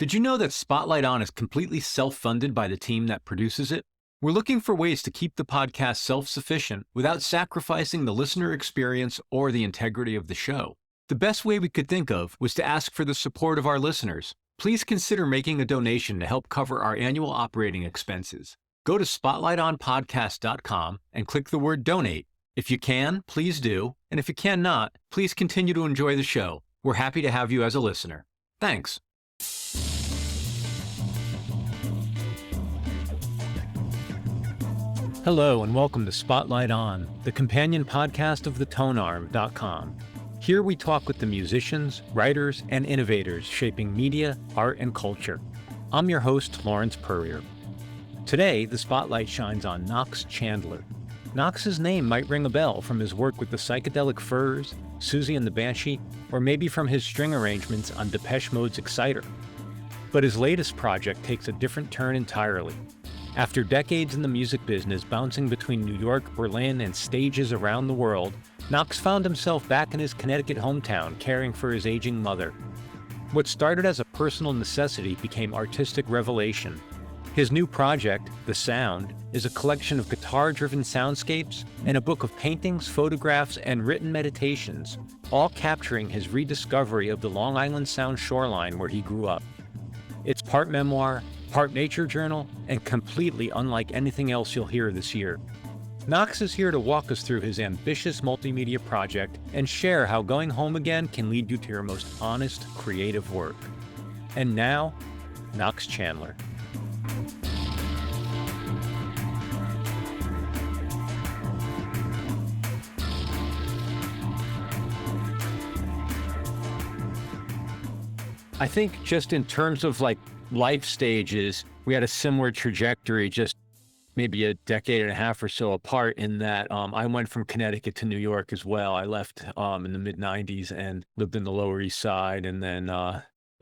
Did you know that Spotlight On is completely self-funded by the team that produces it? We're looking for ways to keep the podcast self-sufficient without sacrificing the listener experience or the integrity of the show. The best way we could think of was to ask for the support of our listeners. Please consider making a donation to help cover our annual operating expenses. Go to spotlightonpodcast.com and click the word donate. If you can, please do. And if you cannot, please continue to enjoy the show. We're happy to have you as a listener. Thanks. Hello and welcome to Spotlight On, the companion podcast of the Tonearm.com. Here we talk with the musicians, writers, and innovators shaping media, art, and culture. I'm your host, Lawrence Purrier. Today, the spotlight shines on Knox Chandler. Knox's name might ring a bell from his work with the Psychedelic Furs, Siouxsie and the Banshees, or maybe from his string arrangements on Depeche Mode's Exciter. But his latest project takes a different turn entirely. After decades in the music business, bouncing between New York, Berlin, and stages around the world, Knox found himself back in his Connecticut hometown caring for his aging mother. What started as a personal necessity became artistic revelation. His new project, The Sound, is a collection of guitar-driven soundscapes and a book of paintings, photographs, and written meditations, all capturing his rediscovery of the Long Island Sound shoreline where he grew up. It's part memoir, part nature journal, and completely unlike anything else you'll hear this year. Knox is here to walk us through his ambitious multimedia project and share how going home again can lead you to your most honest, creative work. And now, Knox Chandler. I think just in terms of life stages, we had a similar trajectory, just maybe a decade and a half or so apart in that I went from Connecticut to New York as well. I left in the mid-90s and lived in the Lower East Side. And then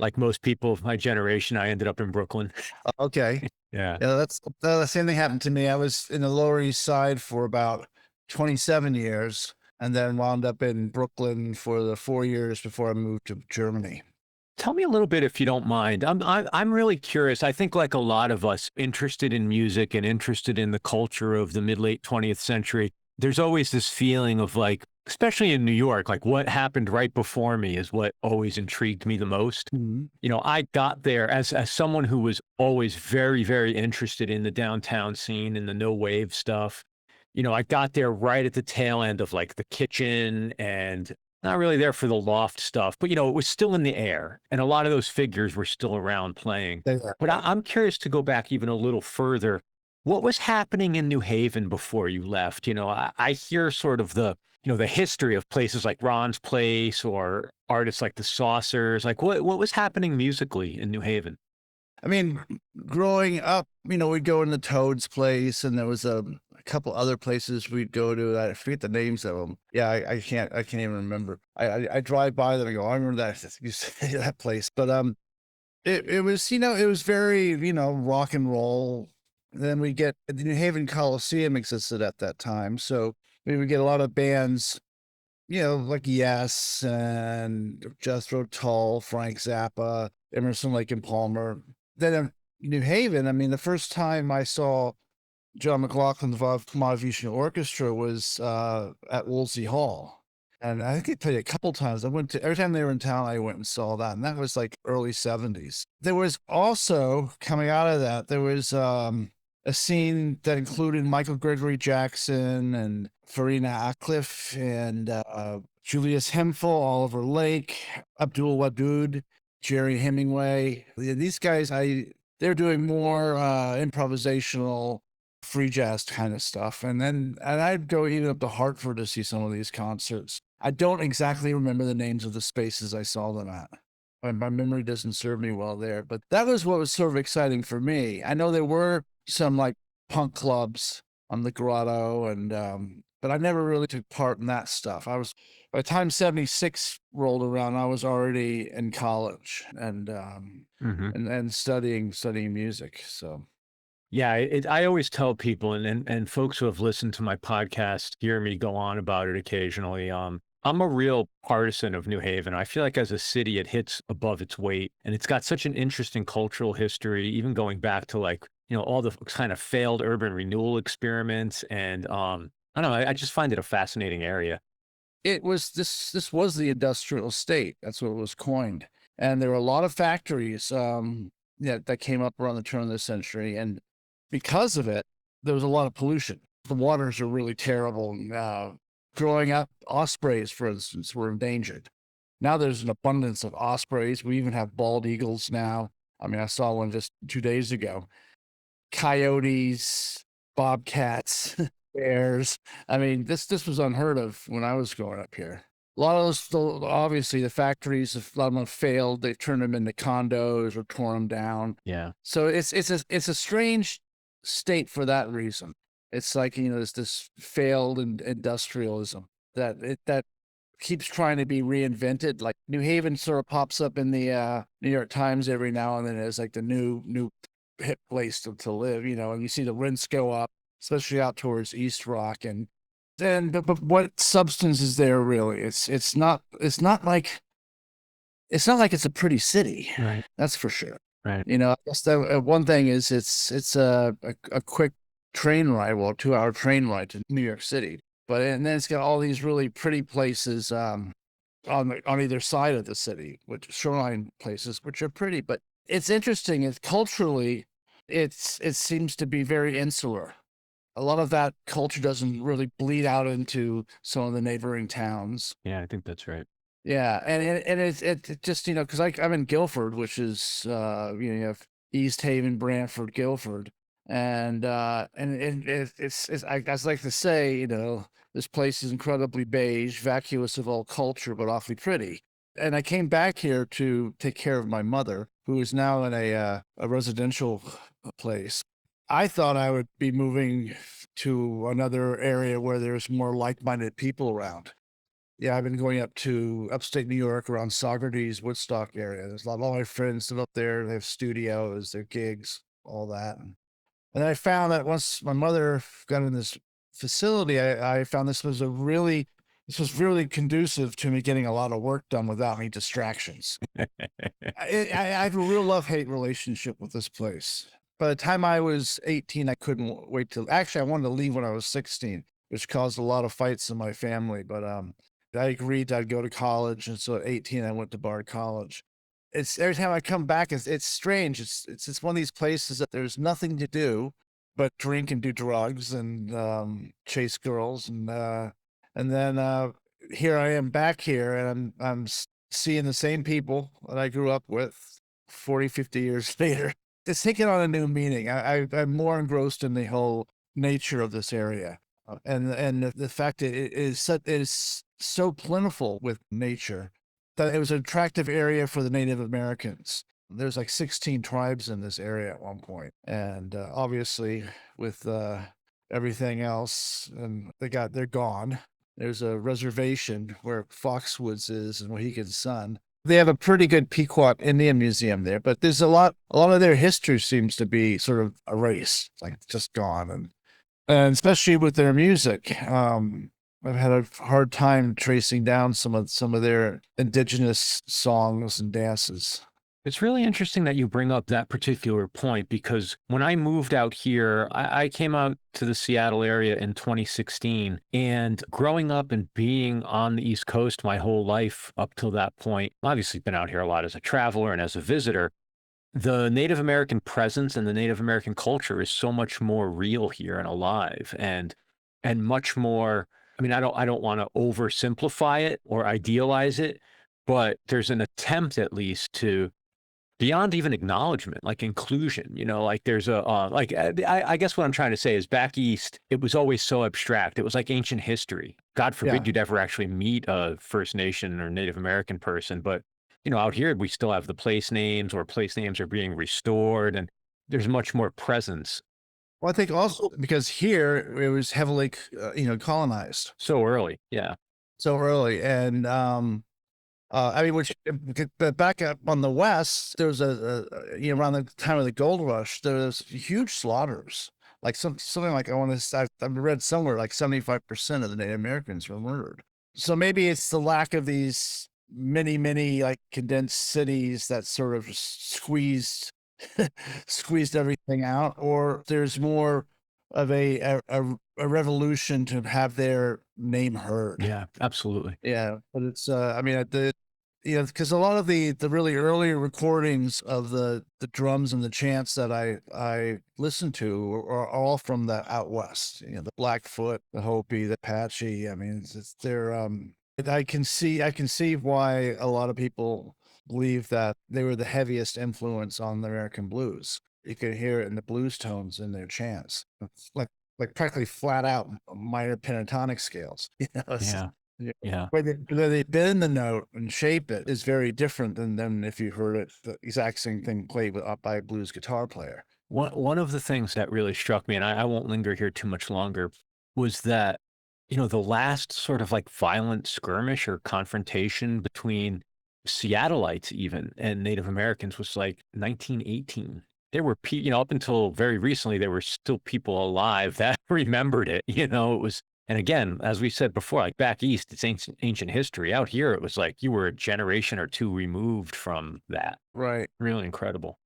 like most people of my generation, I ended up in Brooklyn. Okay. Yeah. Yeah, that's the same thing happened to me. I was in the Lower East Side for about 27 years and then wound up in Brooklyn for the 4 years before I moved to Germany. Tell me a little bit, if you don't mind. I'm really curious. I think like a lot of us interested in music and interested in the culture of the mid-late 20th century, there's always this feeling of especially in New York, what happened right before me is what always intrigued me the most. Mm-hmm. You know, I got there as someone who was always very, very interested in the downtown scene and the no wave stuff. You know, I got there right at the tail end of the Kitchen and not really there for the loft stuff, but it was still in the air and a lot of those figures were still around playing. But I'm curious to go back even a little further. What was happening in New Haven before you left? I hear sort of the history of places like Ron's Place or artists like the Saucers. What was happening musically in New Haven? I mean, growing up, we'd go in the Toad's Place and there was a couple other places we'd go to. I forget the names of them. Yeah, I can't even remember. I drive by them and go, I remember that, you say that place. But it was, it was very, rock and roll. Then we get the New Haven Coliseum existed at that time. So we would get a lot of bands, like Yes and Jethro Tull, Frank Zappa, Emerson, Lake and Palmer. Then in New Haven, I mean, the first time I saw John McLaughlin's Mahavishnu Orchestra was at Wolsey Hall. And I think they played a couple times. Every time they were in town, I went and saw that. And that was early 70s. There was also, coming out of that, there was a scene that included Michael Gregory Jackson and Farina Aklif and Julius Hemphill, Oliver Lake, Abdul Wadud, Jerry Hemingway. These guys, they're doing more improvisational free jazz kind of stuff. And I'd go even up to Hartford to see some of these concerts. I don't exactly remember the names of the spaces I saw them at. My memory doesn't serve me well there, but that was what was sort of exciting for me. I know there were some punk clubs on the Grotto but I never really took part in that stuff. By the time 76 rolled around, I was already in college and studying music. So Yeah, I always tell people, and folks who have listened to my podcast hear me go on about it occasionally. I'm a real partisan of New Haven. I feel like as a city, it hits above its weight, and it's got such an interesting cultural history, even going back to like, all the kind of failed urban renewal experiments. And I don't know, I just find it a fascinating area. It was this was the industrial state. That's what it was coined. And there were a lot of factories that came up around the turn of the century. And because of it, there was a lot of pollution. The waters are really terrible. Growing up, ospreys, for instance, were endangered. Now there's an abundance of ospreys. We even have bald eagles now. I mean, I saw one just 2 days ago. Coyotes, bobcats, bears. I mean, this was unheard of when I was growing up here. A lot of those, obviously, the factories, a lot of them failed. They turned them into condos or tore them down. Yeah. So it's a strange state for that reason. It's like, there's this failed industrialism that keeps trying to be reinvented. Like New Haven sort of pops up in the New York Times every now and then as like the new hip place to live, and you see the rents go up, especially out towards East Rock. And then, but what substance is there really? It's not like it's a pretty city. Right. That's for sure. Right. I guess the one thing is it's a quick train ride, well, 2-hour train ride to New York City. And then it's got all these really pretty places on either side of the city, which shoreline places, which are pretty. But it's interesting. It's culturally, it seems to be very insular. A lot of that culture doesn't really bleed out into some of the neighboring towns. Yeah, I think that's right. Yeah, and it just because I'm in Guilford, which is you have East Haven, Brantford, Guilford, and it's I like to say this place is incredibly beige, vacuous of all culture, but awfully pretty. And I came back here to take care of my mother, who is now in a residential place. I thought I would be moving to another area where there's more like-minded people around. Yeah, I've been going up to upstate New York around Saugerties, Woodstock area. There's a lot of all my friends live up there. They have studios, their gigs, all that. And then I found that once my mother got in this facility, I found this was really conducive to me getting a lot of work done without any distractions. I have a real love-hate relationship with this place. By the time I was 18, I couldn't wait till, actually, I wanted to leave when I was 16, which caused a lot of fights in my family. But I agreed I'd go to college. And so at 18, I went to Bard College. It's every time I come back, it's strange. It's one of these places that there's nothing to do but drink and do drugs and chase girls. And then here I am back here, and I'm seeing the same people that I grew up with 40, 50 years later. It's taking on a new meaning. I'm more engrossed in the whole nature of this area, and the fact that it is so plentiful with nature that it was an attractive area for the Native Americans. There's like 16 tribes in this area at one point, and obviously with everything else, and they're gone. There's a reservation where Foxwoods is and Mohegan Sun. They have a pretty good Pequot Indian museum there, but there's a lot of their history seems to be sort of erased, like just gone. And especially with their music, I've had a hard time tracing down some of their indigenous songs and dances. It's really interesting that you bring up that particular point, because when I moved out here, I came out to the Seattle area in 2016, and growing up and being on the East Coast my whole life up till that point, obviously been out here a lot as a traveler and as a visitor. The Native American presence and the Native American culture is so much more real here and alive, and much more. I mean, I don't want to oversimplify it or idealize it, but there's an attempt at least to, beyond even acknowledgement, like inclusion, like there's I guess what I'm trying to say is back East, it was always so abstract. It was like ancient history. God forbid you'd ever actually meet a First Nation or Native American person. But, out here, we still have the place names, or place names are being restored, and there's much more presence. Well, I think also because here it was heavily, colonized. So early. Yeah. So early. And, I mean, back up on the West, there was around the time of the gold rush, there was huge slaughters. Like something like, I've read somewhere like 75% of the Native Americans were murdered. So maybe it's the lack of these many like condensed cities that sort of squeezed everything out, or there's more of a revolution to have their name heard. Yeah, absolutely. Yeah, but it's I mean because a lot of the really earlier recordings of the drums and the chants that I listened to are all from the out west. The Blackfoot, the Hopi, the Apache. I mean, they're I can see why a lot of people believe that they were the heaviest influence on the American blues. You could hear it in the blues tones in their chants. It's like practically flat out minor pentatonic scales. Yeah. Yeah. Yeah. Where they bend the note and shape it is very different than if you heard it, the exact same thing played by a blues guitar player. One of the things that really struck me, and I won't linger here too much longer, was that, the last sort of like violent skirmish or confrontation between Seattleites even and Native Americans was like 1918. There were, up until very recently, there were still people alive that remembered it. It was, and again, as we said before, like back east, it's ancient history. Out here, it was like you were a generation or two removed from that. Right. Really incredible.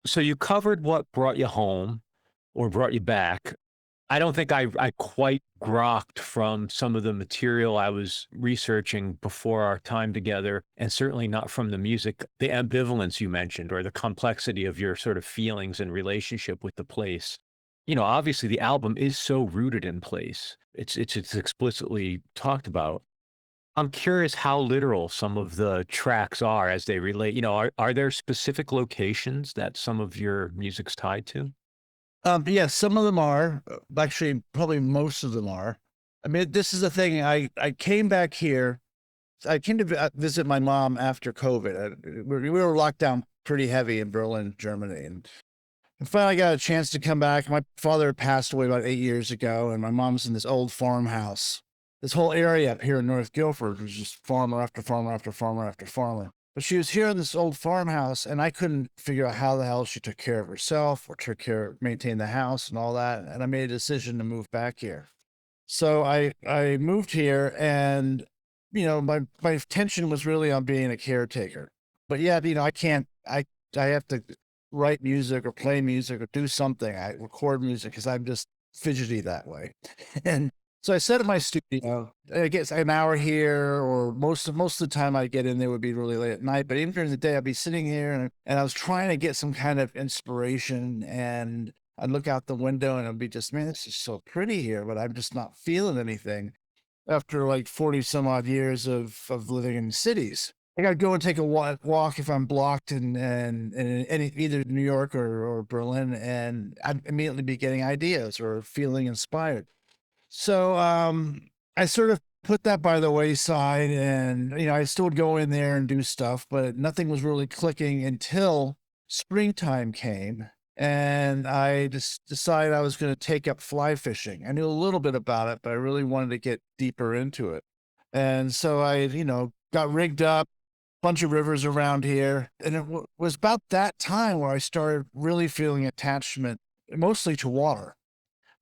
So you covered what brought you home or brought you back. I don't think I quite grokked from some of the material I was researching before our time together, and certainly not from the music, the ambivalence you mentioned, or the complexity of your sort of feelings and relationship with the place. Obviously the album is so rooted in place. It's explicitly talked about. I'm curious how literal some of the tracks are as they relate. Are there specific locations that some of your music's tied to? Yeah, some of them are. Actually, probably most of them are. I mean, this is the thing. I came back here. I came to visit my mom after COVID. We were locked down pretty heavy in Berlin, Germany, and finally got a chance to come back. My father passed away about 8 years ago, and my mom's in this old farmhouse. This whole area up here in North Guilford was just farmer after farmer after farmer after farmer. But she was here in this old farmhouse, and I couldn't figure out how the hell she took care of herself or maintained the house and all that. And I made a decision to move back here. So I moved here, and my intention was really on being a caretaker. But yeah, I have to write music or play music or do something. I record music because I'm just fidgety that way. And so I set up my studio. I guess an hour here, or most of the time I get in there would be really late at night. But even during the day, I'd be sitting here and I was trying to get some kind of inspiration. And I'd look out the window and I'd be just, man, this is so pretty here, but I'm just not feeling anything after like 40 some odd years of living in cities. I got to go and take a walk if I'm blocked in either New York or Berlin, and I'd immediately be getting ideas or feeling inspired. So I sort of put that by the wayside, and I still would go in there and do stuff, but nothing was really clicking until springtime came, and I just decided I was going to take up fly fishing. I knew a little bit about it, but I really wanted to get deeper into it. And so I, got rigged up, bunch of rivers around here, and it was about that time where I started really feeling attachment, mostly to water.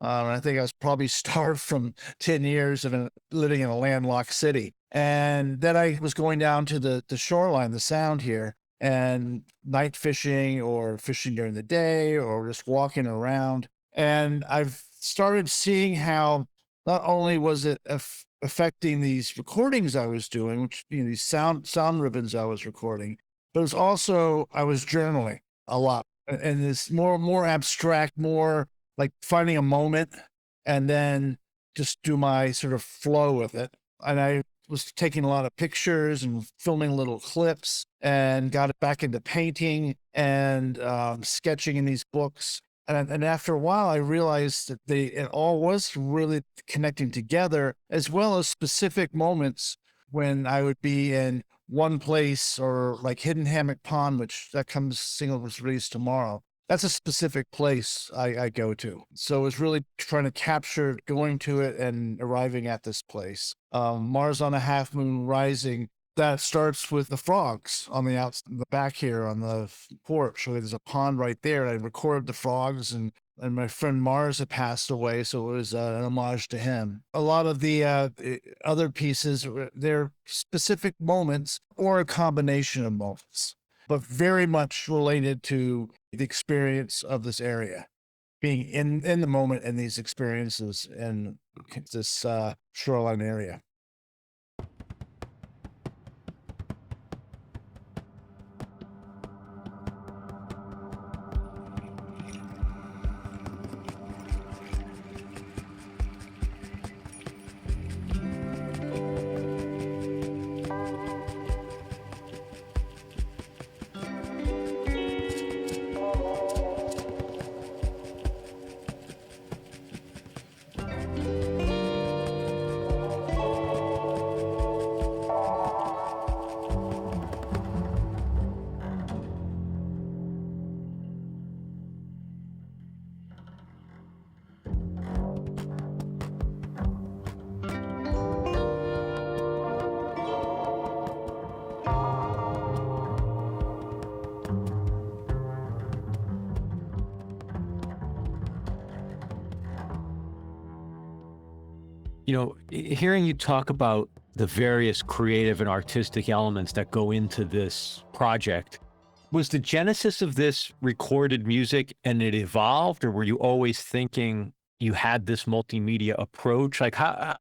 I think I was probably starved from 10 years of living in a landlocked city. And then I was going down to the shoreline, the sound here, and night fishing or fishing during the day or just walking around. And I've started seeing how not only was it affecting these recordings I was doing, which, these Soundribbons I was recording, but it was also, I was journaling a lot. And this more abstract, more like finding a moment and then just do my sort of flow with it. And I was taking a lot of pictures and filming little clips and got it back into painting and sketching in these books. And after a while, I realized that it all was really connecting together, as well as specific moments when I would be in one place, or like Hidden Hammock Pond, which that single was released tomorrow. That's a specific place I go to. So it was really trying to capture going to it and arriving at this place. Mars on a Half Moon Rising that starts with the frogs on the back here on the porch. So there's a pond right there. I recorded the frogs, and my friend Mars had passed away, so it was an homage to him. A lot of the other pieces, they're specific moments or a combination of moments, but very much related to the experience of this area, being in the moment and these experiences in this Shoreline area. You know, hearing you talk about the various creative and artistic elements that go into this project, was the genesis of this recorded music and it evolved, or were you always thinking you had this multimedia approach? Like how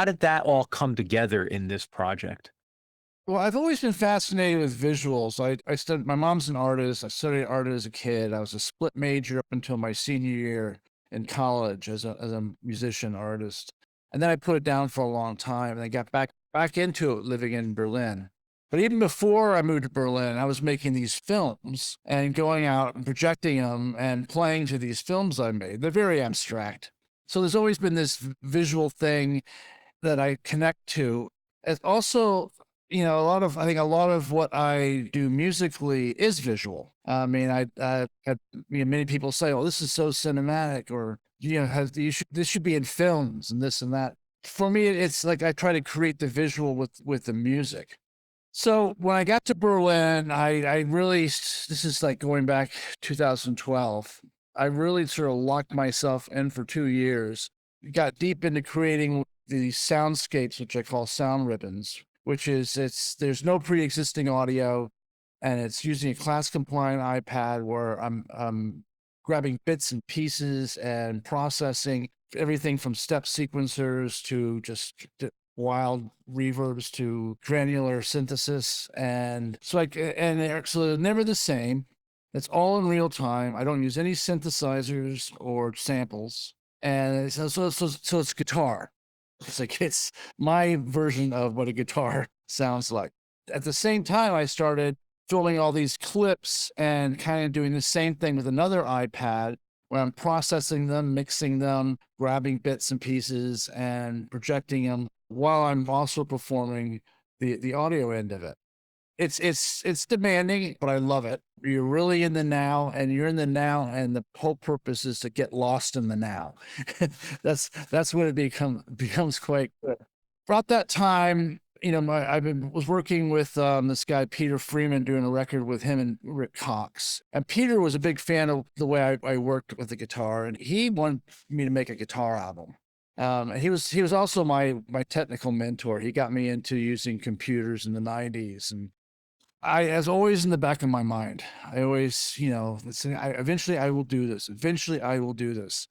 did that all come together in this project? Well, I've always been fascinated with visuals. I studied, my mom's an artist. I studied art as a kid. I was a split major up until my senior year in college as a musician artist. And then I put it down for a long time, and I got back into it living in Berlin. But even before I moved to Berlin, I was making these films and going out and projecting them and playing to these films I made. They're very abstract. So there's always been this visual thing that I connect to. It's also, you know, I think a lot of what I do musically is visual. I mean, many people say, "Oh, this is so cinematic," or this should be in films and this and that. For me, it's like I try to create the visual with the music. So when I got to Berlin, I really, this is like going back 2012. I really sort of locked myself in for 2 years. Got deep into creating these soundscapes, which I call Soundribbons, which is there's no pre-existing audio, and it's using a class compliant iPad where I'm grabbing bits and pieces and processing everything from step sequencers to just wild reverbs to granular synthesis. And so so they're never the same. It's all in real time. I don't use any synthesizers or samples. And so it's guitar. It's my version of what a guitar sounds like. At the same time, I started filming all these clips and kind of doing the same thing with another iPad where I'm processing them, mixing them, grabbing bits and pieces and projecting them while I'm also performing the audio end of it. It's demanding, but I love it. You're really in the now, and you're in the now, and the whole purpose is to get lost in the now. That's when it becomes quite good. About that time, you know, was working with this guy Peter Freeman, doing a record with him and Rick Cox. And Peter was a big fan of the way I worked with the guitar, and he wanted me to make a guitar album. And he was also my technical mentor. He got me into using computers in the 90s, and as always in the back of my mind, I always, you know, eventually I will do this. Eventually I will do this.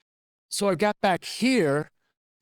So I got back here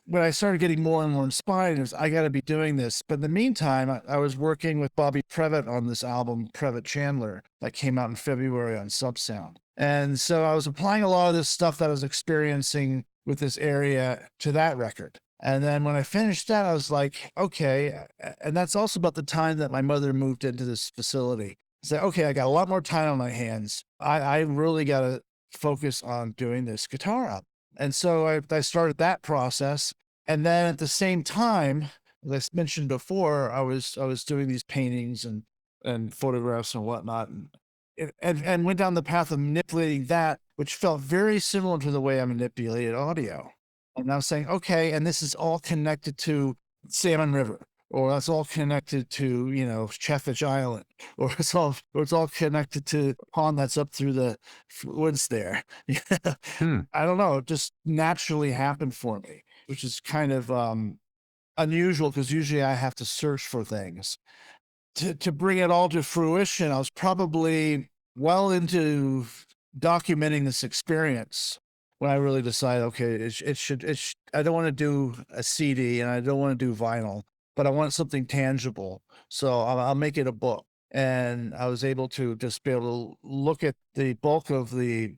when I started getting more and more inspired. I got to be doing this. But in the meantime, I was working with Bobby Previtt on this album, Previtt Chandler, that came out in February on Subsound. And so I was applying a lot of this stuff that I was experiencing with this area to that record. And then when I finished that, I was like, okay. And that's also about the time that my mother moved into this facility. I said, okay, I got a lot more time on my hands. I really got to focus on doing this guitar album. And so I started that process. And then at the same time, as I mentioned before, I was doing these paintings and photographs and whatnot, and went down the path of manipulating that, which felt very similar to the way I manipulated audio. And I was saying, okay, and this is all connected to Salmon River. or that's all connected to, Cheffish Island, or it's all connected to a pond that's up through the woods there. Hmm. I don't know. It just naturally happened for me, which is kind of unusual because usually I have to search for things. To bring it all to fruition, I was probably well into documenting this experience when I really decided, okay, I don't want to do a CD and I don't want to do vinyl, but I want something tangible. So I'll make it a book. And I was able to just be able to look at the bulk of the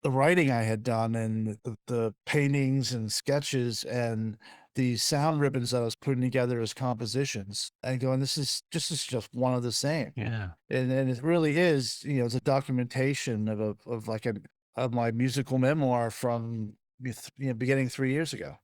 writing I had done and the paintings and sketches and the sound ribbons that I was putting together as compositions and going, this is just one of the same. Yeah. And it really is, it's a documentation of my musical memoir from beginning 3 years ago.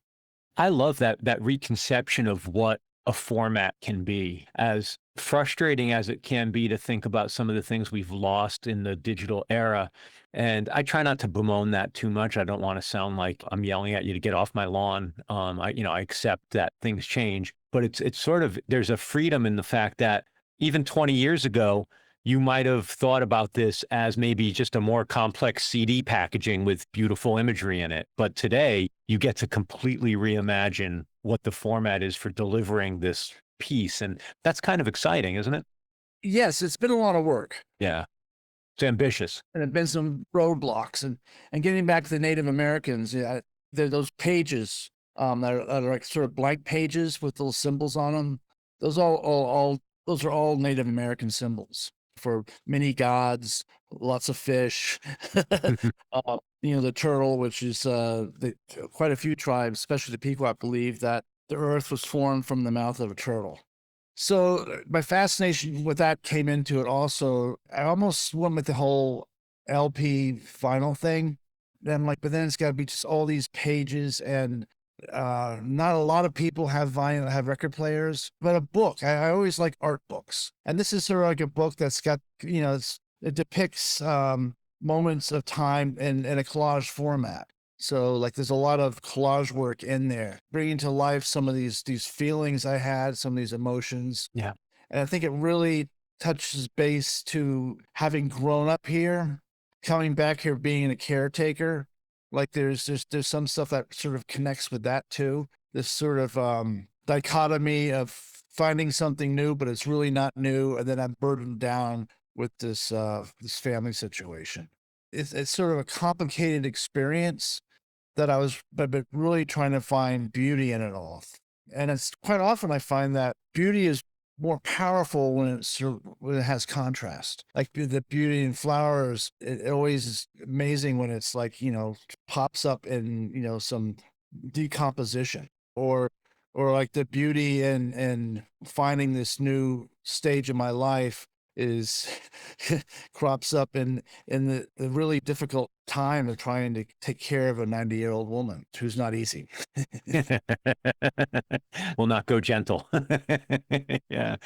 I love that reconception of what a format can be. As frustrating as it can be to think about some of the things we've lost in the digital era. And I try not to bemoan that too much. I don't want to sound like I'm yelling at you to get off my lawn. I accept that things change, but it's sort of, there's a freedom in the fact that even 20 years ago, you might have thought about this as maybe just a more complex CD packaging with beautiful imagery in it. But today, you get to completely reimagine what the format is for delivering this piece. And that's kind of exciting, isn't it? Yes, it's been a lot of work. Yeah. It's ambitious. And there've been some roadblocks and getting back to the Native Americans, there are those pages that are like sort of blank pages with little symbols on them. Those those are all Native American symbols for many gods, lots of fish. The turtle, which is quite a few tribes, especially the Pequot, believe that the earth was formed from the mouth of a turtle. So my fascination with that came into it also. I almost went with the whole LP vinyl thing. Then but then it's got to be just all these pages and not a lot of people have record players, but a book. I always like art books. And this is sort of like a book that's got, it depicts moments of time in a collage format. So there's a lot of collage work in there, bringing to life some of these feelings I had, some of these emotions. Yeah. And I think it really touches base to having grown up here, coming back here, being a caretaker. There's some stuff that sort of connects with that too. This sort of dichotomy of finding something new, but it's really not new. And then I'm burdened down with this family situation. It's sort of a complicated experience that I was but really trying to find beauty in it all. And it's quite often I find that beauty is more powerful when it has contrast. Like the beauty in flowers, it always is amazing when it's pops up in, some decomposition or like the beauty in finding this new stage of my life is crops up in the really difficult time of trying to take care of a 90-year-old woman who's not easy. Will not go gentle. Yeah.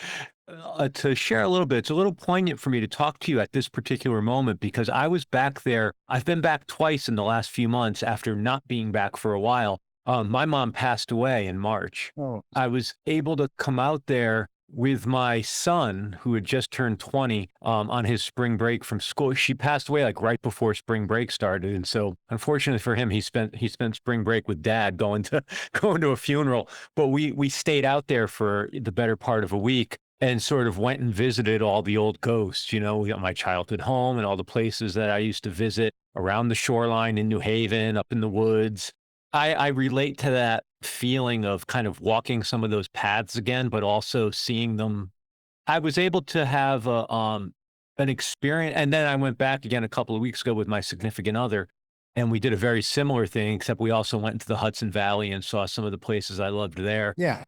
To share a little bit, it's a little poignant for me to talk to you at this particular moment because I was back there. I've been back twice in the last few months after not being back for a while. My mom passed away in March. Oh. I was able to come out there with my son, who had just turned 20, on his spring break from school. She passed away right before spring break started, and so unfortunately for him, he spent spring break with Dad going to a funeral. But we stayed out there for the better part of a week and sort of went and visited all the old ghosts. We got my childhood home and all the places that I used to visit around the shoreline in New Haven, up in the woods. I relate to that feeling of kind of walking some of those paths again, but also seeing them. I was able to have an experience, and then I went back again a couple of weeks ago with my significant other, and we did a very similar thing, except we also went into the Hudson Valley and saw some of the places I loved there. Yeah.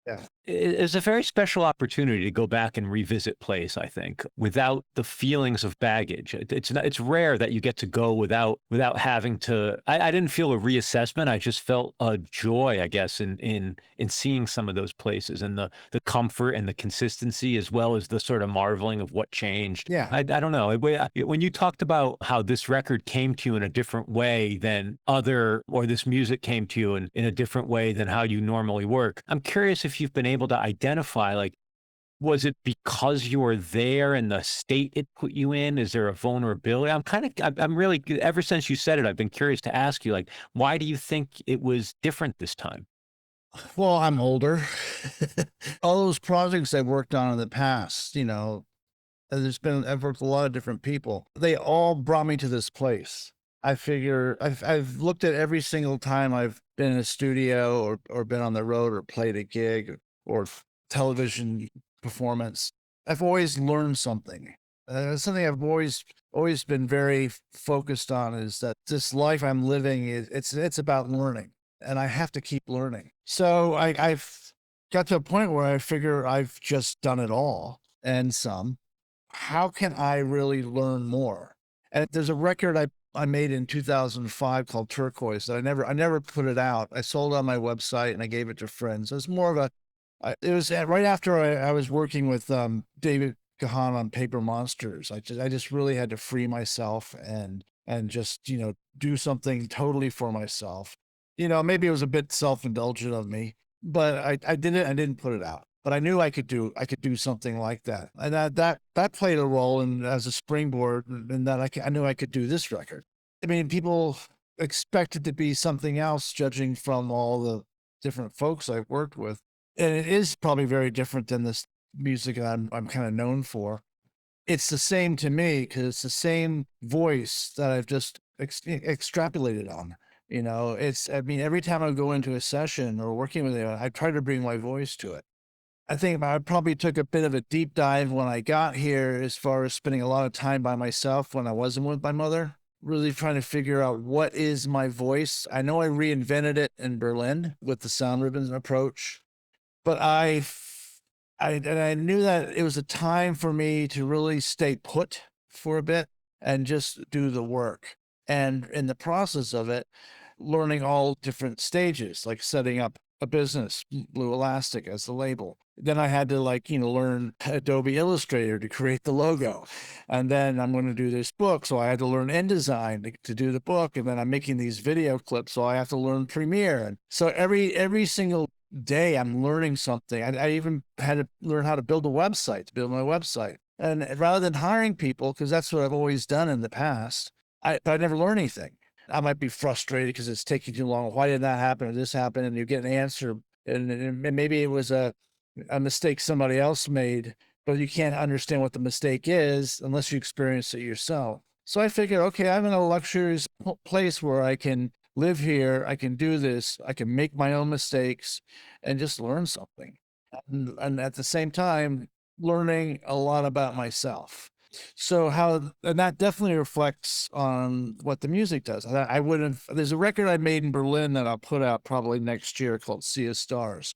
Yeah. It's a very special opportunity to go back and revisit place, I think, without the feelings of baggage. It's rare that you get to go without having to. I didn't feel a reassessment. I just felt a joy, I guess, in seeing some of those places and the comfort and the consistency, as well as the sort of marveling of what changed. Yeah. I don't know. When you talked about how this record came to you in a different way than or this music came to you in a different way than how you normally work, I'm curious if if you've been able to identify, like, was it because you were there and the state it put you in? Is there a vulnerability? I'm really, ever since you said it, I've been curious to ask you, like, why do you think it was different this time? Well, I'm older. All those projects I've worked on in the past, I've worked with a lot of different people. They all brought me to this place. I figure I've looked at every single time I've been in a studio or been on the road or played a gig or television performance. I've always learned something. Something I've always been very focused on is that this life I'm living it's about learning, and I have to keep learning. So I've got to a point where I figure I've just done it all and some. How can I really learn more? And there's a record I made in 2005 called Turquoise that I never put it out. I sold it on my website and I gave it to friends. It was more of it was right after I was working with David Gahan on Paper Monsters. I just really had to free myself and just, do something totally for myself. Maybe it was a bit self-indulgent of me, but I didn't put it out. But I knew I could do something like that. And that played a role in as a springboard in that I knew I could do this record. I mean, people expect it to be something else, judging from all the different folks I've worked with. And it is probably very different than this music that I'm kind of known for. It's the same to me because it's the same voice that I've just extrapolated on. I mean, every time I go into a session or working with it, I try to bring my voice to it. I think I probably took a bit of a deep dive when I got here as far as spending a lot of time by myself when I wasn't with my mother, really trying to figure out what is my voice. I know I reinvented it in Berlin with the Soundribbons approach, but I knew that it was a time for me to really stay put for a bit and just do the work. And in the process of it, learning all different stages, like setting up a business, Blue Elastic as the label. Then I had to learn Adobe Illustrator to create the logo. And then I'm going to do this book. So I had to learn InDesign to do the book. And then I'm making these video clips. So I have to learn Premiere. And so every single day I'm learning something. I even had to learn how to build my website. And rather than hiring people, because that's what I've always done in the past, but I never learned anything. I might be frustrated because it's taking too long. Why did that happen or this happen? And you get an answer, and maybe it was a mistake somebody else made, but you can't understand what the mistake is unless you experience it yourself. So I figured, okay, I'm in a luxurious place where I can live here. I can do this. I can make my own mistakes and just learn something. And at the same time, learning a lot about myself. So and that definitely reflects on what the music does. There's a record I made in Berlin that I'll put out probably next year called Sea of Stars.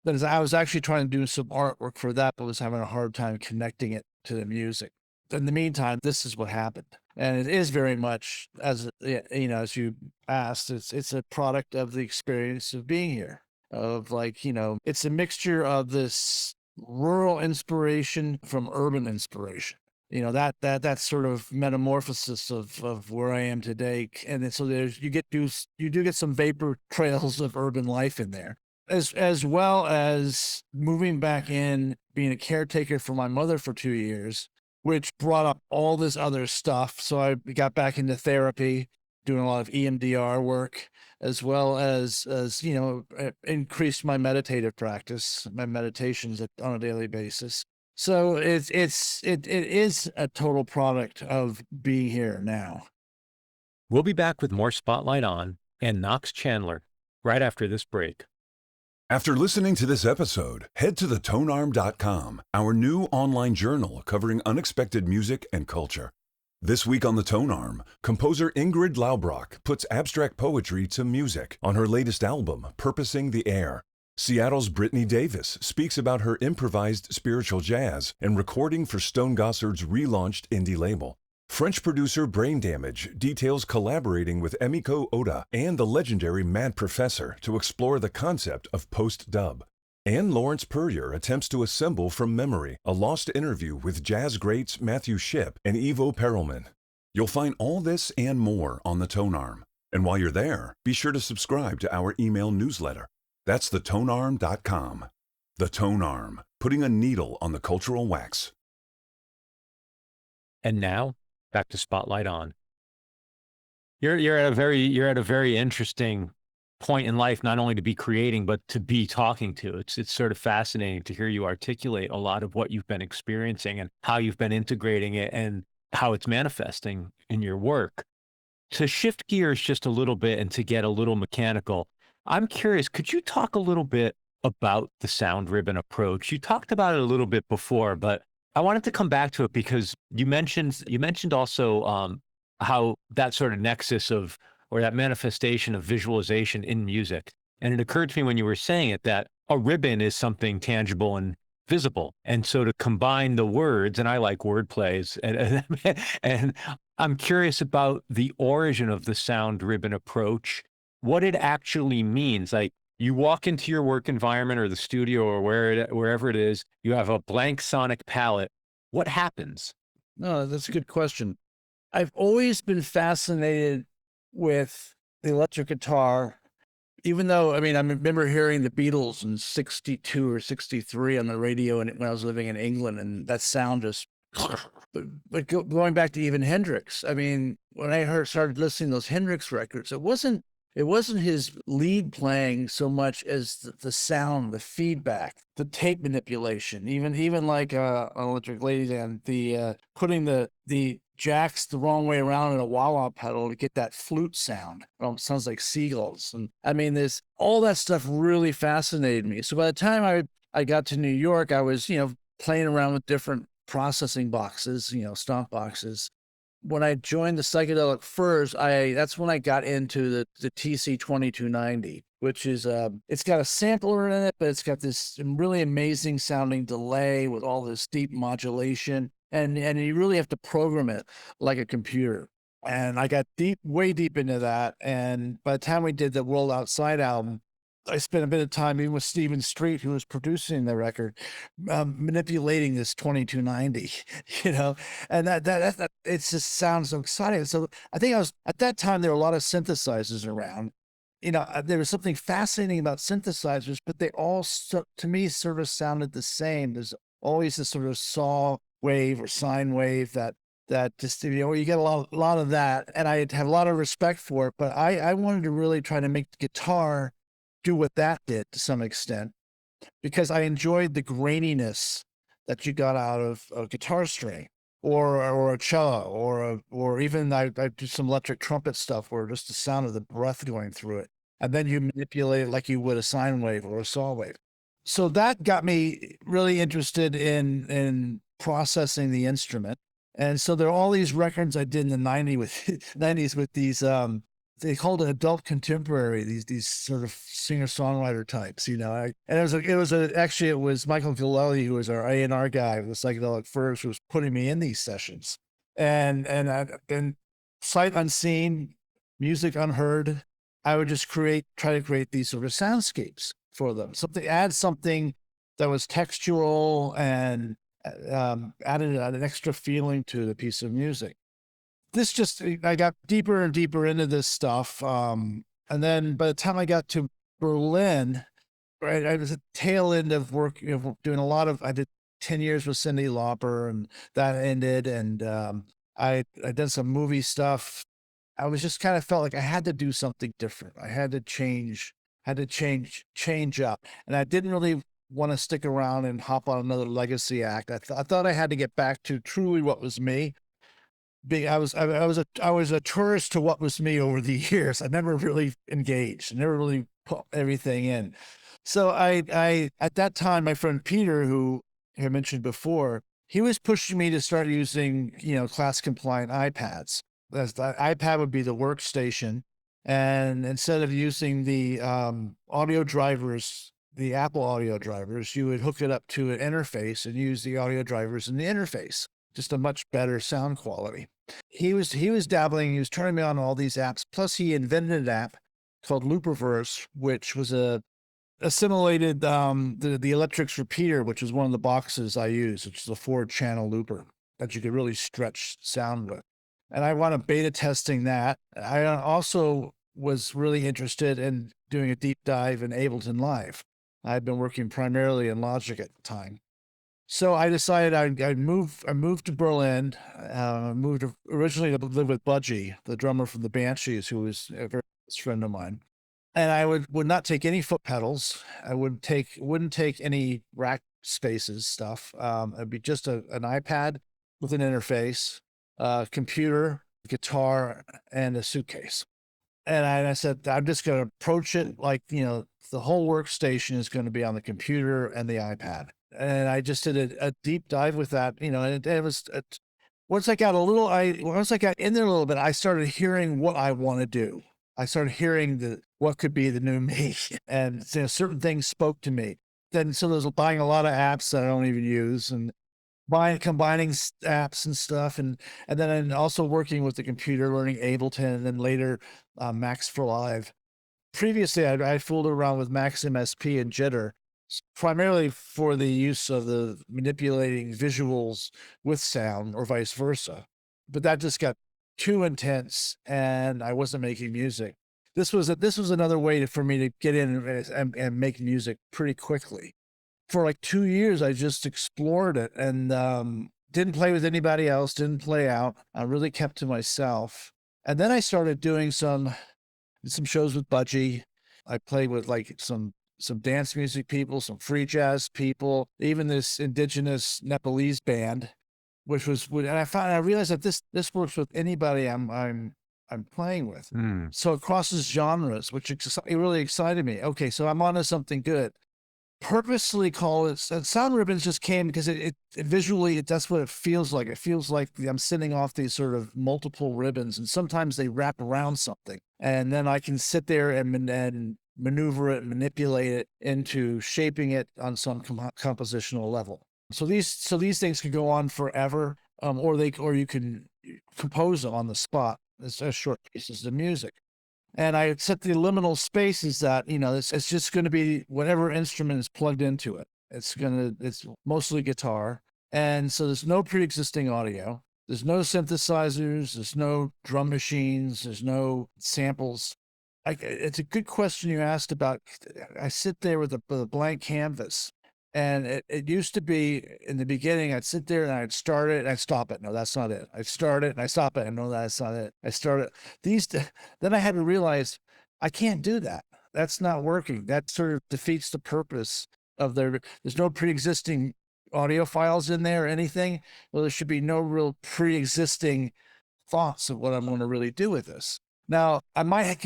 That is, I was actually trying to do some artwork for that, but was having a hard time connecting it to the music. In the meantime, this is what happened. And it is very much, as you asked, it's a product of the experience of being here, it's a mixture of this rural inspiration from urban inspiration. That sort of metamorphosis of where I am today. And then, so you do get some vapor trails of urban life in there, as well as moving back in, being a caretaker for my mother for 2 years, which brought up all this other stuff. So I got back into therapy, doing a lot of EMDR work, as well as increased my meditative practice, my meditations on a daily basis. So it is a total product of being here now. We'll be back with more Spotlight On and Knox Chandler right after this break. After listening to this episode, head to thetonearm.com, our new online journal covering unexpected music and culture. This week on The Tonearm, composer Ingrid Laubrock puts abstract poetry to music on her latest album, Purposing the Air. Seattle's Brittany Davis speaks about her improvised spiritual jazz and recording for Stone Gossard's relaunched indie label. French producer Brain Damage details collaborating with Emiko Oda and the legendary Mad Professor to explore the concept of post-dub. And Lawrence Purrier attempts to assemble from memory a lost interview with jazz greats Matthew Shipp and Ivo Perelman. You'll find all this and more on The Tonearm. And while you're there, be sure to subscribe to our email newsletter. That's thetonearm.com. The Tonearm, putting a needle on the cultural wax. And now, back to Spotlight On. You're at a very interesting point in life, not only to be creating, but to be talking to. It's sort of fascinating to hear you articulate a lot of what you've been experiencing and how you've been integrating it and how it's manifesting in your work. To shift gears just a little bit and to get a little mechanical, I'm curious, could you talk a little bit about the sound ribbon approach? You talked about it a little bit before, but I wanted to come back to it because you mentioned also how that sort of nexus of, or that manifestation of visualization in music. And it occurred to me when you were saying it that a ribbon is something tangible and visible. And so to combine the words, and I like word plays, and I'm curious about the origin of the sound ribbon approach, what it actually means. Like, you walk into your work environment or the studio or wherever it is, you have a blank sonic palette. What happens? No, that's a good question. I've always been fascinated with the electric guitar, even though, I mean, I remember hearing the Beatles in 62 or 63 on the radio when I was living in England, and that sound just, but going back to even Hendrix, I mean, when I started listening to those Hendrix records, it wasn't his lead playing so much as the sound, the feedback, the tape manipulation, even like Electric Ladyland, the putting the jacks the wrong way around in a wah-wah pedal to get that flute sound. It sounds like seagulls. And I mean, all that stuff really fascinated me. So by the time I got to New York, I was, playing around with different processing boxes, stomp boxes. When I joined the Psychedelic Furs, that's when I got into the TC 2290, which is it's got a sampler in it, but it's got this really amazing sounding delay with all this deep modulation, and you really have to program it like a computer. And I got way deep into that. And by the time we did the World Outside album, I spent a bit of time even with Stephen Street, who was producing the record, manipulating this 2290, and that it just sounds so exciting. So I think at that time, there were a lot of synthesizers around. There was something fascinating about synthesizers, but they all, to me, sort of sounded the same. There's always this sort of saw wave or sine wave that just, you get a lot of that. And I have a lot of respect for it, but I wanted to really try to make the guitar do what that did to some extent, because I enjoyed the graininess that you got out of a guitar string or a cello or even I do some electric trumpet stuff where just the sound of the breath going through it. And then you manipulate it like you would a sine wave or a saw wave. So that got me really interested in processing the instrument. And so there are all these records I did in the 90s with these, they called it adult contemporary, these sort of singer-songwriter types, and it was Michael Villelli, who was our A&R guy with the Psychedelic Furs, who was putting me in these sessions. And sight unseen, music unheard, I would just try to create these sort of soundscapes for them. Add something that was textural and added an extra feeling to the piece of music. I got deeper and deeper into this stuff. And then by the time I got to Berlin, right, I was at the tail end of work, doing I did 10 years with Cyndi Lauper, and that ended. And I did some movie stuff. I was just kind of felt like I had to do something different. I had to change up. And I didn't really want to stick around and hop on another legacy act. I thought I had to get back to truly what was me. I was a tourist to what was me over the years. I never really engaged. I never really put everything in. So I at that time, my friend Peter, who I mentioned before, he was pushing me to start using, class compliant iPads. The iPad would be the workstation. And instead of using the audio drivers, the Apple audio drivers, you would hook it up to an interface and use the audio drivers in the interface. Just a much better sound quality. He was dabbling. He was turning me on all these apps. Plus, he invented an app called Looperverse, which was assimilated the Electrix repeater, which was one of the boxes I used, which is a 4-channel looper that you could really stretch sound with. And I wound up beta testing that. I also was really interested in doing a deep dive in Ableton Live. I had been working primarily in Logic at the time. So I decided I'd move. I moved to Berlin. Originally to live with Budgie, the drummer from the Banshees, who was a very close friend of mine. And I would not take any foot pedals. I wouldn't take any rack spaces stuff. It'd be just an iPad with an interface, computer, guitar, and a suitcase. And I said, I'm just going to approach it like, the whole workstation is going to be on the computer and the iPad. And I just did a deep dive with that, and it was, once I got in there a little bit, I started hearing what I want to do. I started hearing what could be the new me, and certain things spoke to me. Then, so there's buying a lot of apps that I don't even use, and combining apps and stuff, and then also working with the computer, learning Ableton, and then later Max for Live. Previously, I fooled around with Max MSP and Jitter, primarily for the use of the manipulating visuals with sound or vice versa. But that just got too intense, and I wasn't making music. This was another way for me to get in and make music pretty quickly. For like 2 years, I just explored it and didn't play with anybody else, didn't play out. I really kept to myself. And then I started doing some shows with Budgie. I played with like some dance music people, some free jazz people, even this indigenous Nepalese band, and I realized that this works with anybody I'm playing with. So it crosses genres, which it really excited me. Okay, so I'm onto something good. Purposely call it Soundribbons just came because it visually, that's what it feels like. It feels like I'm sending off these sort of multiple ribbons, and sometimes they wrap around something, and then I can sit there and maneuver it, manipulate it into shaping it on some compositional level. So these things can go on forever, or you can compose them on the spot as short pieces of music. And I set the liminal spaces that, it's just going to be whatever instrument is plugged into it. It's mostly guitar. And so there's no pre-existing audio. There's no synthesizers. There's no drum machines. There's no samples. It's a good question you asked about. I sit there with a blank canvas. And it used to be in the beginning, I'd sit there and I'd start it and I'd stop it. No, that's not it. I'd start it and I stop it. And no, that's not it. I start it. Then I had to realize I can't do that. That's not working. That sort of defeats the purpose of there's no pre-existing audio files in there or anything. Well, there should be no real pre-existing thoughts of what I'm going to really do with this. Now, I might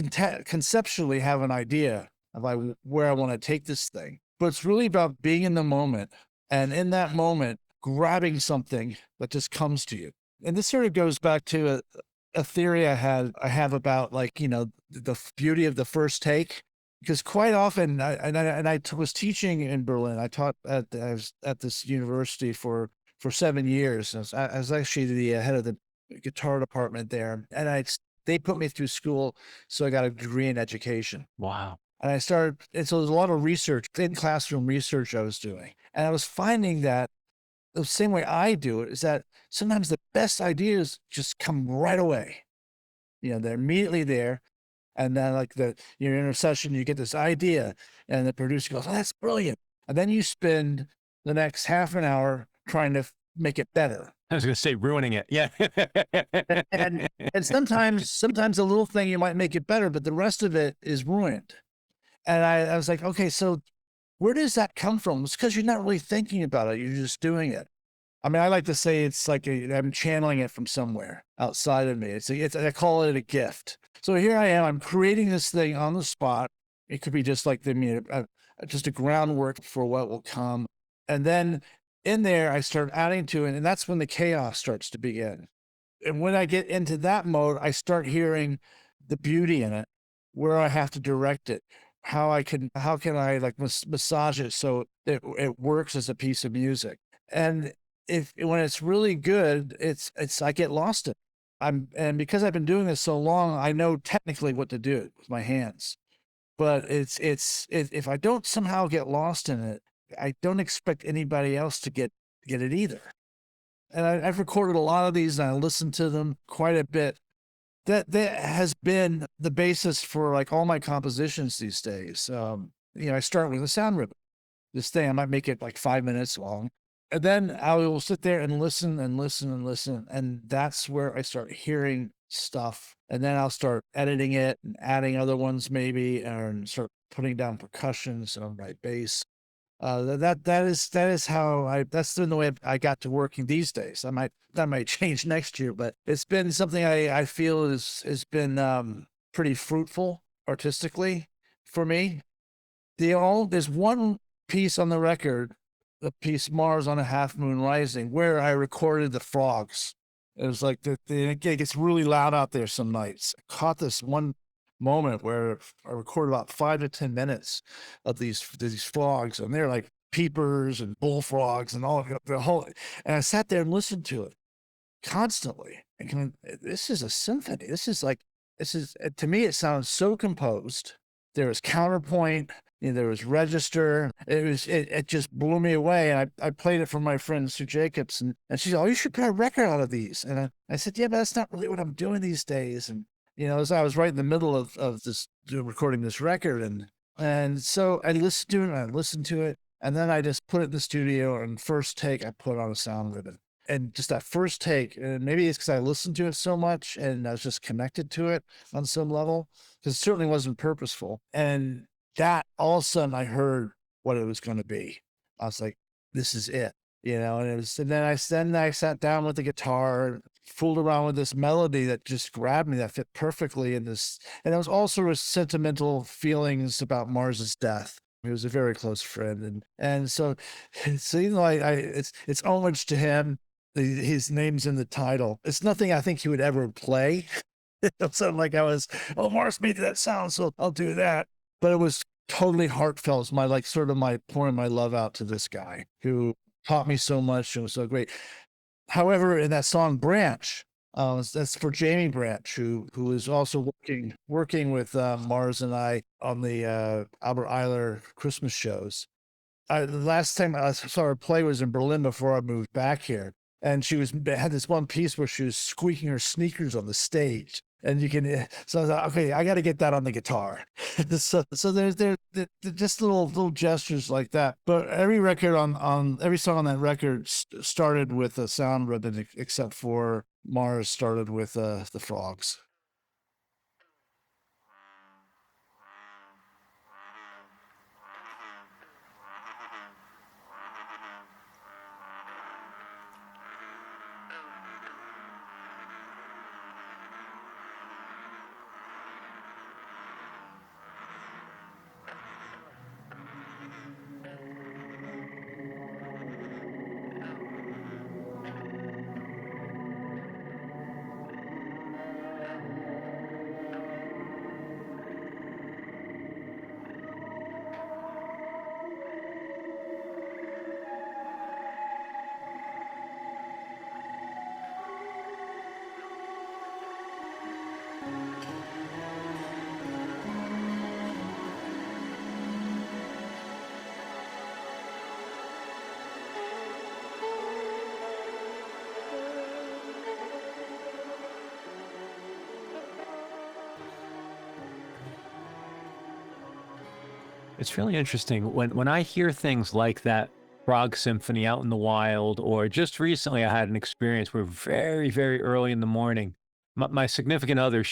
conceptually have an idea of where I want to take this thing. But it's really about being in the moment, and in that moment, grabbing something that just comes to you. And this sort of goes back to a theory I have about the beauty of the first take. Because quite often, I was teaching in Berlin. I taught I was at this university for 7 years. I was actually the head of the guitar department there, and they put me through school, so I got a degree in education. Wow. And so there's a lot of research, in-classroom research I was doing. And I was finding that the same way I do it is that sometimes the best ideas just come right away. They're immediately there. And then you're in a session, you get this idea, and the producer goes, "Oh, that's brilliant." And then you spend the next half an hour trying to make it better. I was going to say ruining it. Yeah. and sometimes a little thing you might make it better, but the rest of it is ruined. And I was like, okay, so where does that come from? It's because you're not really thinking about it. You're just doing it. I mean, I like to say it's like I'm channeling it from somewhere outside of me. I call it a gift. So here I am. I'm creating this thing on the spot. It could be just like just a groundwork for what will come. And then in there, I start adding to it. And that's when the chaos starts to begin. And when I get into that mode, I start hearing the beauty in it, where I have to direct it. How can I massage it so it works as a piece of music. And when it's really good, I get lost in it. And because I've been doing this so long, I know technically what to do with my hands. But if I don't somehow get lost in it, I don't expect anybody else to get it either. And I've recorded a lot of these, and I listened to them quite a bit. That has been the basis for all my compositions these days. I start with a Soundribbon. this thing. I might make it like 5 minutes long. And then I will sit there and listen and listen and listen. And that's where I start hearing stuff. And then I'll start editing it and adding other ones maybe, and start putting down percussions on my bass. That is how that's the way I got to working these days. That might change next year, but it's been something I feel has been pretty fruitful artistically for me. There's one piece on the record, the piece Mars on a Half Moon Rising, where I recorded the frogs. It was like it gets really loud out there some nights. I caught this one moment where I recorded about 5 to 10 minutes of these frogs, and they're like peepers and bullfrogs and all of the whole. And I sat there and listened to it constantly. And this is a symphony. This is to me, it sounds so composed. There was counterpoint. There was register. It just blew me away. And I played it for my friend Sue Jacobs, and she said, "Oh, you should put a record out of these." And I said, "Yeah, but that's not really what I'm doing these days." And as I was right in the middle of this recording this record, and so I listened to it and I listened to it, and then I just put it in the studio, and first take I put on a sound ribbon. And just that first take, and maybe it's because I listened to it so much and I was just connected to it on some level, because it certainly wasn't purposeful. And that all of a sudden I heard what it was going to be. I was like, this is it, and then I sat down with the guitar and fooled around with this melody that just grabbed me, that fit perfectly in this. And it was all sort of sentimental feelings about Mars's death. He was a very close friend. And so it's homage to him. His name's in the title. It's nothing I think he would ever play. It sounded like Mars made that sound, so I'll do that. But it was totally heartfelt. It's my pouring my love out to this guy who taught me so much and was so great. However, in that song Branch, that's for Jamie Branch, who is also working with Mars and I on the Albert Eiler Christmas shows. The last time I saw her play was in Berlin before I moved back here. And she had this one piece where she was squeaking her sneakers on the stage. And so I was like, okay, I got to get that on the guitar. so there's just little gestures like that. But every record every song on that record started with a sound ribbon, except for Mars started with the frogs. It's really interesting when I hear things like that frog symphony out in the wild, or just recently I had an experience where very, very early in the morning, my significant other,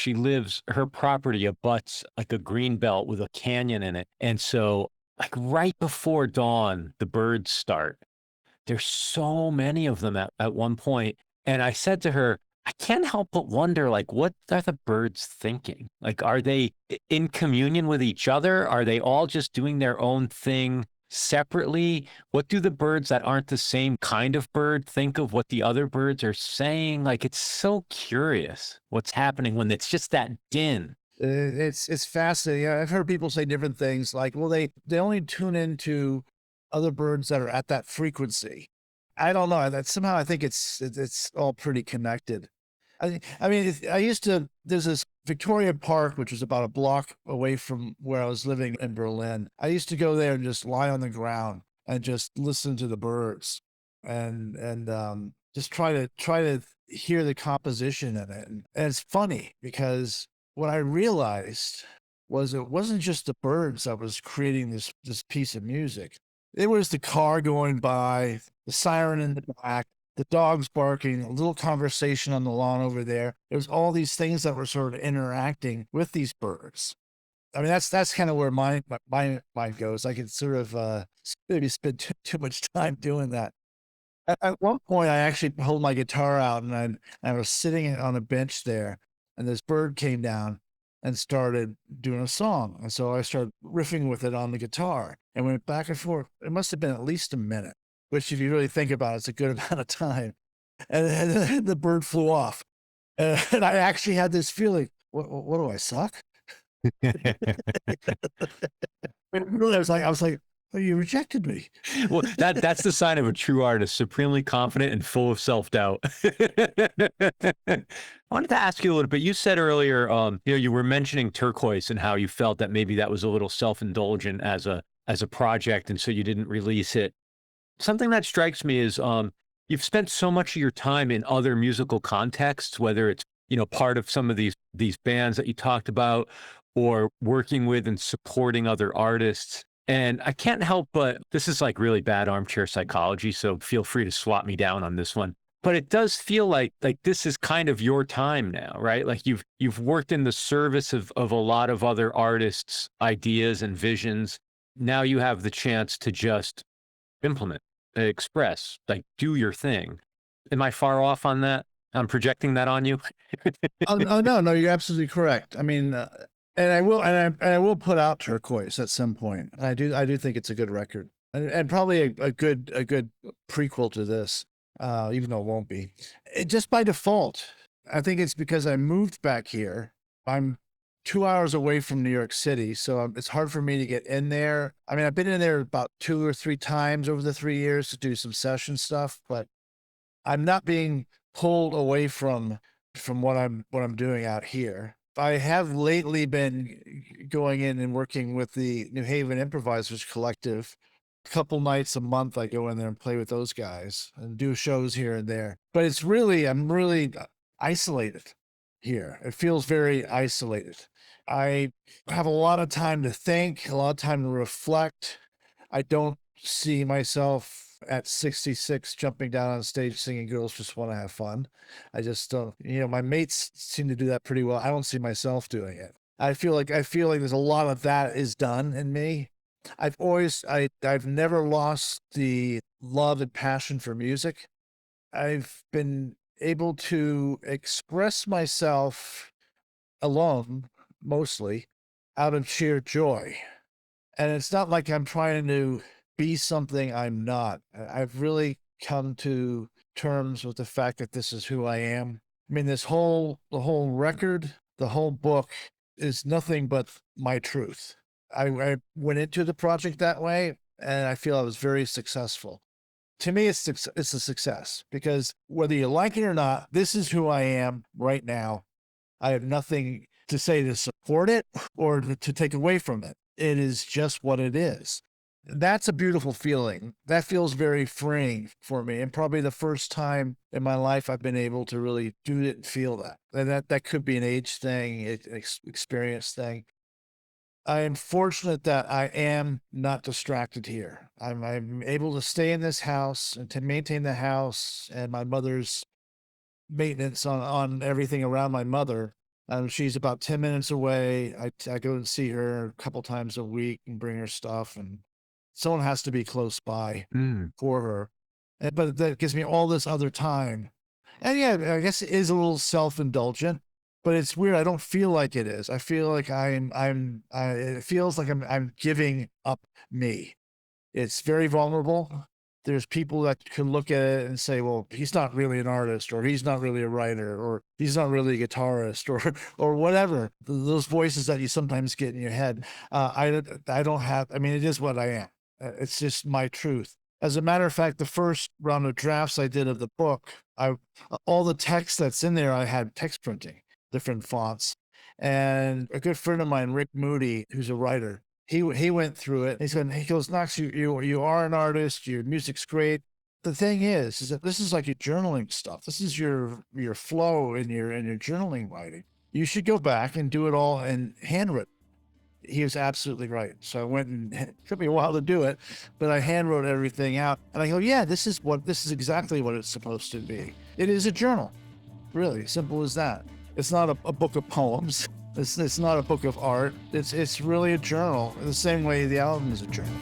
her property abuts like a green belt with a canyon in it. And so like right before dawn, the birds start. There's so many of them at one point. And I said to her, I can't help but wonder, like, what are the birds thinking? Like, are they in communion with each other? Are they all just doing their own thing separately? What do the birds that aren't the same kind of bird think of what the other birds are saying? Like, it's so curious what's happening when it's just that din. It's fascinating. I've heard people say different things, like, well, they only tune into other birds that are at that frequency. I don't know. Somehow I think it's all pretty connected. There's this Victoria Park, which was about a block away from where I was living in Berlin. I used to go there and just lie on the ground and just listen to the birds and just try to hear the composition in it. And it's funny because what I realized was it wasn't just the birds that was creating this piece of music. It was the car going by, the siren in the back, the dogs barking, a little conversation on the lawn over there. It was all these things that were sort of interacting with these birds. I mean, that's kind of where my mind goes. I could sort of maybe spend too much time doing that. At one point, I actually pulled my guitar out and I was sitting on a bench there, and this bird came down and started doing a song. And so I started riffing with it on the guitar and went back and forth. It must have been at least a minute, which if you really think about it, it's a good amount of time. And then the bird flew off. And I actually had this feeling, what do I suck? Really, I was like, oh, you rejected me. Well, that's the sign of a true artist, supremely confident and full of self-doubt. I wanted to ask you a little bit. You said earlier, you were mentioning Turquoise and how you felt that maybe that was a little self-indulgent as a project, and so you didn't release it. Something that strikes me is you've spent so much of your time in other musical contexts, whether it's part of some of these bands that you talked about, or working with and supporting other artists. And I can't help but, this is like really bad armchair psychology, so feel free to swat me down on this one. But it does feel like this is kind of your time now, right? Like you've worked in the service of a lot of other artists' ideas and visions. Now you have the chance to just implement, express, like do your thing. Am I far off on that? I'm projecting that on you. Oh no, you're absolutely correct. I mean, and I will put out Turquoise at some point. I do think it's a good record, and probably a good prequel to this, even though it won't be. Just by default, I think it's because I moved back here. I'm 2 hours away from New York City, so it's hard for me to get in there. I mean, I've been in there about 2 or 3 times over the 3 years to do some session stuff, but I'm not being pulled away from what I'm doing out here. I have lately been going in and working with the New Haven Improvisers Collective. A couple nights a month, I go in there and play with those guys and do shows here and there. But I'm really isolated here. It feels very isolated. I have a lot of time to think, a lot of time to reflect. I don't see myself at 66 jumping down on stage singing Girls Just Want to Have Fun. I just don't, my mates seem to do that pretty well. I don't see myself doing it. I feel like there's a lot of that is done in me. I've never lost the love and passion for music. I've been able to express myself alone, mostly, out of sheer joy. And it's not like I'm trying to be something I'm not. I've really come to terms with the fact that this is who I am. I mean, the whole record, the whole book is nothing but my truth. I went into the project that way, and I feel I was very successful. To me, it's a success, because whether you like it or not, this is who I am right now. I have nothing to say to support it or to take away from it. It is just what it is. That's a beautiful feeling. That feels very freeing for me, and probably the first time in my life I've been able to really do it and feel that. And that could be an age thing, an experience thing. I am fortunate that I am not distracted here. I'm able to stay in this house and to maintain the house and my mother's maintenance on everything around my mother. She's about 10 minutes away. I go and see her a couple times a week and bring her stuff, and someone has to be close by for her. But that gives me all this other time. And yeah, I guess it is a little self-indulgent, but it's weird. I don't feel like it is. I feel like it feels like I'm giving up me. It's very vulnerable. There's people that can look at it and say, well, he's not really an artist, or he's not really a writer, or he's not really a guitarist, or whatever. Those voices that you sometimes get in your head. I don't have, I mean, it is what I am. It's just my truth. As a matter of fact, the first round of drafts I did of the book, all the text that's in there, I had text printing, different fonts. And a good friend of mine, Rick Moody, who's a writer, he went through it. He goes, Knox, you are an artist. Your music's great. The thing is that this is like your journaling stuff. This is your flow in your journaling writing. You should go back and do it all in handwritten. he was absolutely right. So I went and it took me a while to do it, but I hand wrote everything out. And I go, yeah, this is exactly what it's supposed to be. It is a journal, really, simple as that. It's not a book of poems. It's not a book of art. It's really a journal, the same way the album is a journal.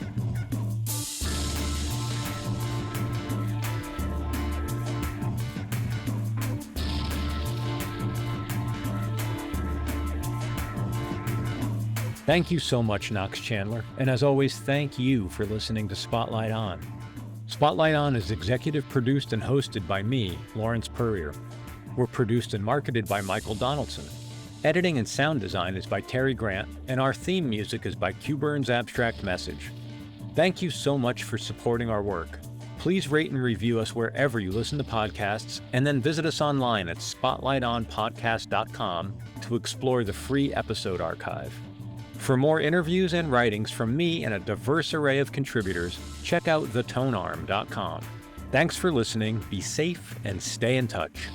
Thank you so much, Knox Chandler, and as always, thank you for listening to Spotlight On. Spotlight On is executive produced and hosted by me, Lawrence Purrier. We're produced and marketed by Michael Donaldson. Editing and sound design is by Terry Grant, and our theme music is by Q-Burn's Abstract Message. Thank you so much for supporting our work. Please rate and review us wherever you listen to podcasts, and then visit us online at spotlightonpodcast.com to explore the free episode archive. For more interviews and writings from me and a diverse array of contributors, check out thetonearm.com. Thanks for listening, be safe, and stay in touch.